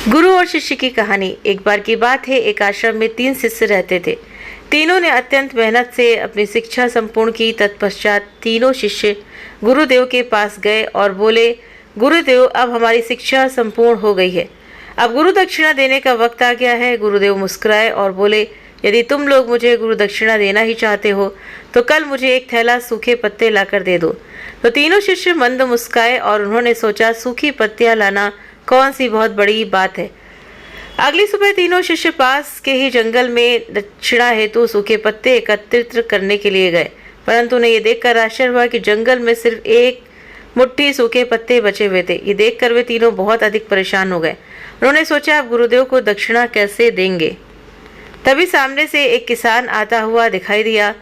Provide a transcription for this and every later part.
गुरु और शिष्य की कहानी। एक बार की बात है, एक आश्रम में 3 शिष्य रहते थे। तीनों ने अत्यंत मेहनत से अपनी शिक्षा संपूर्ण की। तत्पश्चात तीनों शिष्य गुरुदेव के पास गए और बोले, गुरुदेव, अब हमारी शिक्षा संपूर्ण हो गई है, अब गुरु दक्षिणा देने का वक्त आ गया है। गुरुदेव मुस्कुराए और बोले, यदि तुम लोग मुझे गुरु दक्षिणा देना ही चाहते हो तो कल मुझे एक थैला सूखे पत्ते लाकर दे दो। तो तीनों शिष्य मंद मुस्काए और उन्होंने सोचा, सूखी पत्तियां लाना कौन सी बहुत बड़ी बात है। अगली सुबह तीनों शिष्य पास के ही जंगल में दक्षिणा हेतु सूखे पत्ते एकत्रित करने के लिए गए, परंतु उन्हें ये देखकर आश्चर्य हुआ कि जंगल में सिर्फ एक मुट्ठी सूखे पत्ते बचे हुए थे। ये देखकर वे तीनों बहुत अधिक परेशान हो गए। उन्होंने सोचा, अब गुरुदेव को दक्षिणा कैसे देंगे। तभी सामने से एक किसान आता हुआ दिखाई दिया,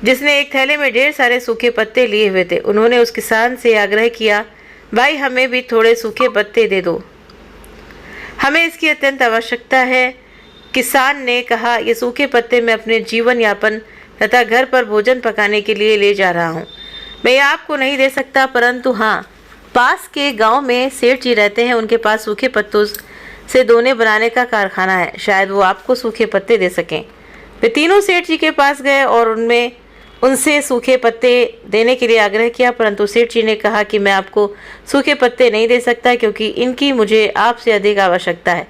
जिसने एक थैले में ढेर सारे सूखे पत्ते लिए हुए थे। उन्होंने उस किसान से आग्रह किया, भाई, हमें भी थोड़े सूखे पत्ते दे दो, हमें इसकी अत्यंत आवश्यकता है। किसान ने कहा, ये सूखे पत्ते मैं अपने जीवन यापन तथा घर पर भोजन पकाने के लिए ले जा रहा हूँ। मैं ये आपको नहीं दे सकता, परंतु हाँ, पास के गांव में सेठ जी रहते हैं, उनके पास सूखे पत्तों से दोने बनाने का कारखाना है, शायद वो आपको सूखे पत्ते दे सकें। वे तीनों सेठ जी के पास गए और उनसे सूखे पत्ते देने के लिए आग्रह किया, परंतु सेठ जी ने कहा कि मैं आपको सूखे पत्ते नहीं दे सकता, क्योंकि इनकी मुझे आपसे अधिक आवश्यकता है।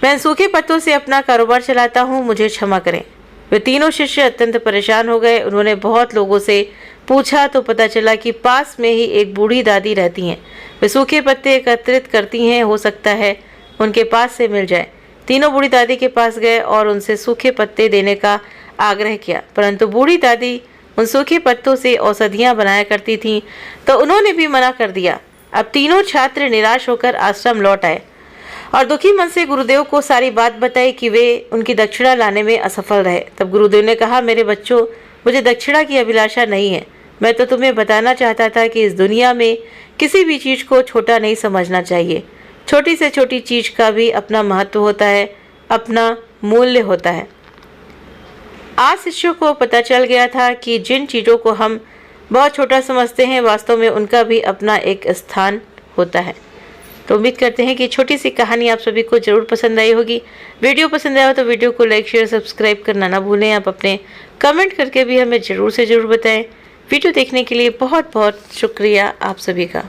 मैं इन सूखे पत्तों से अपना कारोबार चलाता हूँ, मुझे क्षमा करें। वे तीनों शिष्य अत्यंत परेशान हो गए। उन्होंने बहुत लोगों से पूछा तो पता चला कि पास में ही एक बूढ़ी दादी रहती हैं। वे सूखे पत्ते एकत्रित करती हैं, हो सकता है उनके पास से मिल जाए। तीनों बूढ़ी दादी के पास गए और उनसे सूखे पत्ते देने का आग्रह किया, परंतु बूढ़ी दादी उन सूखे पत्तों से औषधियाँ बनाया करती थीं, तो उन्होंने भी मना कर दिया। अब तीनों छात्र निराश होकर आश्रम लौट आए और दुखी मन से गुरुदेव को सारी बात बताई कि वे उनकी दक्षिणा लाने में असफल रहे। तब गुरुदेव ने कहा, मेरे बच्चों, मुझे दक्षिणा की अभिलाषा नहीं है। मैं तो तुम्हें बताना चाहता था कि इस दुनिया में किसी भी चीज़ को छोटा नहीं समझना चाहिए। छोटी से छोटी चीज़ का भी अपना महत्व होता है, अपना मूल्य होता है। आज शिष्यों को पता चल गया था कि जिन चीज़ों को हम बहुत छोटा समझते हैं, वास्तव में उनका भी अपना एक स्थान होता है। तो उम्मीद करते हैं कि छोटी सी कहानी आप सभी को जरूर पसंद आई होगी। वीडियो पसंद आया हो तो वीडियो को लाइक, शेयर, सब्सक्राइब करना ना भूलें। आप अपने कमेंट करके भी हमें ज़रूर से ज़रूर बताएं। वीडियो देखने के लिए बहुत बहुत शुक्रिया आप सभी का।